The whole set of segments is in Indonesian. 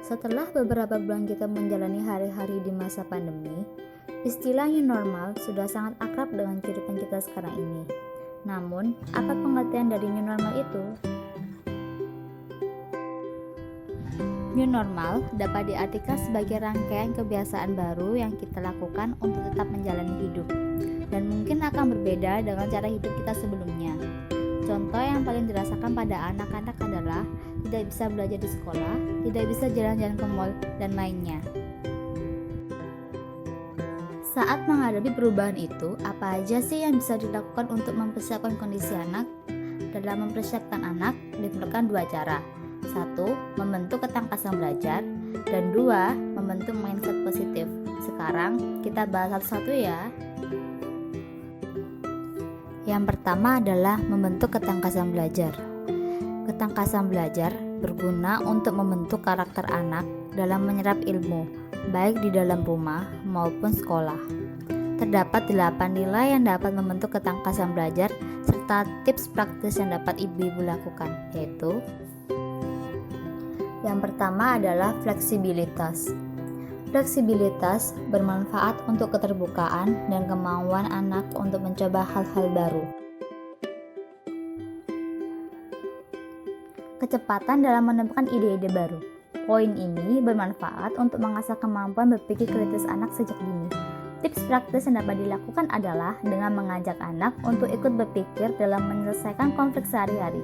Setelah beberapa bulan kita menjalani hari-hari di masa pandemi, istilah new normal sudah sangat akrab dengan kehidupan kita sekarang ini. Namun, apa pengertian dari new normal itu? New normal dapat diartikan sebagai rangkaian kebiasaan baru yang kita lakukan untuk tetap menjalani hidup, dan mungkin akan berbeda dengan cara hidup kita sebelumnya. Contoh yang paling dirasakan pada anak-anak adalah tidak bisa belajar di sekolah, tidak bisa jalan-jalan ke mall, dan lainnya. Saat menghadapi perubahan itu, apa aja sih yang bisa dilakukan untuk mempersiapkan kondisi anak? Dalam mempersiapkan anak, diperlukan dua cara. 1. Membentuk ketangkasan belajar, dan 2. Membentuk mindset positif. Sekarang, kita bahas satu-satu ya. Yang pertama adalah membentuk ketangkasan belajar. Ketangkasan belajar berguna untuk membentuk karakter anak dalam menyerap ilmu, baik di dalam rumah maupun sekolah. Terdapat 8 nilai yang dapat membentuk ketangkasan belajar serta tips praktis yang dapat ibu-ibu lakukan, yaitu yang pertama adalah fleksibilitas. Fleksibilitas bermanfaat untuk keterbukaan dan kemauan anak untuk mencoba hal-hal baru. Kecepatan dalam menemukan ide-ide baru. Poin ini bermanfaat untuk mengasah kemampuan berpikir kritis anak sejak dini. Tips praktis yang dapat dilakukan adalah dengan mengajak anak untuk ikut berpikir dalam menyelesaikan konflik sehari-hari.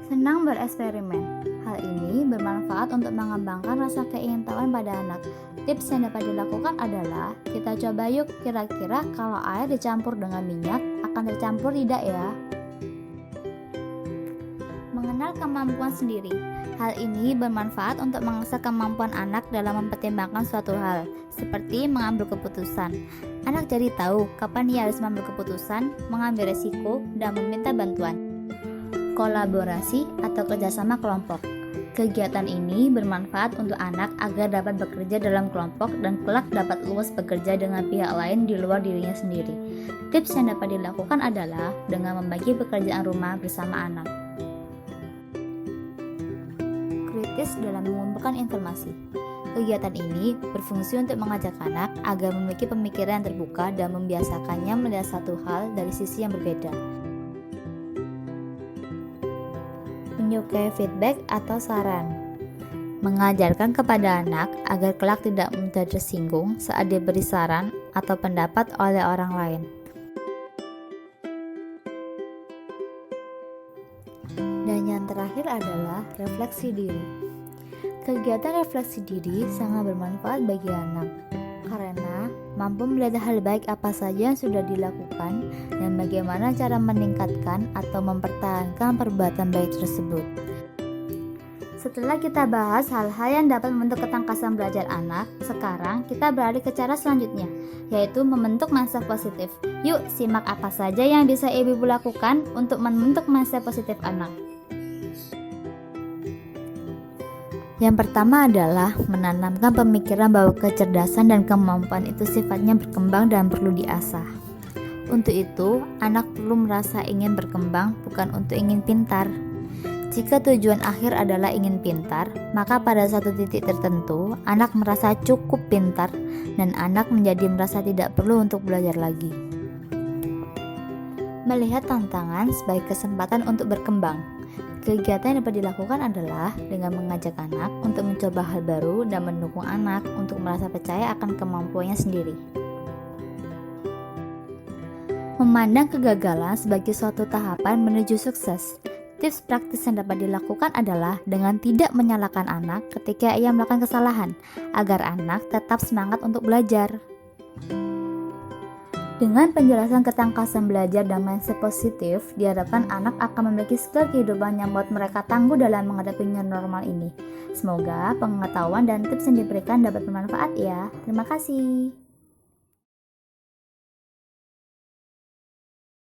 Senang bereksperimen. Hal ini bermanfaat untuk mengembangkan rasa keingintahuan pada anak. Tips yang dapat dilakukan adalah, kita coba yuk, kira-kira kalau air dicampur dengan minyak akan tercampur tidak ya? Mengenal kemampuan sendiri. Hal ini bermanfaat untuk mengasah kemampuan anak dalam mempertimbangkan suatu hal, seperti mengambil keputusan. Anak jadi tahu kapan ia harus mengambil keputusan, mengambil resiko, dan meminta bantuan. Kolaborasi atau kerjasama kelompok. Kegiatan ini bermanfaat untuk anak agar dapat bekerja dalam kelompok dan kelak dapat luas bekerja dengan pihak lain di luar dirinya sendiri. Tips yang dapat dilakukan adalah dengan membagi pekerjaan rumah bersama anak. Kritis dalam mengumpulkan informasi. Kegiatan ini berfungsi untuk mengajak anak agar memiliki pemikiran yang terbuka dan membiasakannya melihat satu hal dari sisi yang berbeda. Menyukai feedback atau saran. Mengajarkan kepada anak agar kelak tidak mudah tersinggung saat diberi saran atau pendapat oleh orang lain. Dan yang terakhir adalah refleksi diri. Kegiatan refleksi diri sangat bermanfaat bagi anak karena mampu melihat hal baik apa saja yang sudah dilakukan dan bagaimana cara meningkatkan atau mempertahankan perbuatan baik tersebut. Setelah kita bahas hal-hal yang dapat membentuk ketangkasan belajar anak, sekarang kita beralih ke cara selanjutnya, yaitu membentuk mindset positif. Yuk, simak apa saja yang bisa ibu-ibu lakukan untuk membentuk mindset positif anak. Yang pertama adalah menanamkan pemikiran bahwa kecerdasan dan kemampuan itu sifatnya berkembang dan perlu diasah. Untuk itu, anak perlu merasa ingin berkembang, bukan untuk ingin pintar. Jika tujuan akhir adalah ingin pintar, maka pada satu titik tertentu, anak merasa cukup pintar dan anak menjadi merasa tidak perlu untuk belajar lagi. Melihat tantangan sebagai kesempatan untuk berkembang. Kegiatan yang dapat dilakukan adalah dengan mengajak anak untuk mencoba hal baru dan mendukung anak untuk merasa percaya akan kemampuannya sendiri. Memandang kegagalan sebagai suatu tahapan menuju sukses. Tips praktis yang dapat dilakukan adalah dengan tidak menyalahkan anak ketika ia melakukan kesalahan, agar anak tetap semangat untuk belajar. Dengan penjelasan ketangkasan belajar dan mindset positif, diharapkan anak akan memiliki skill kehidupan yang membuat mereka tangguh dalam menghadapi new normal ini. Semoga pengetahuan dan tips yang diberikan dapat bermanfaat ya. Terima kasih.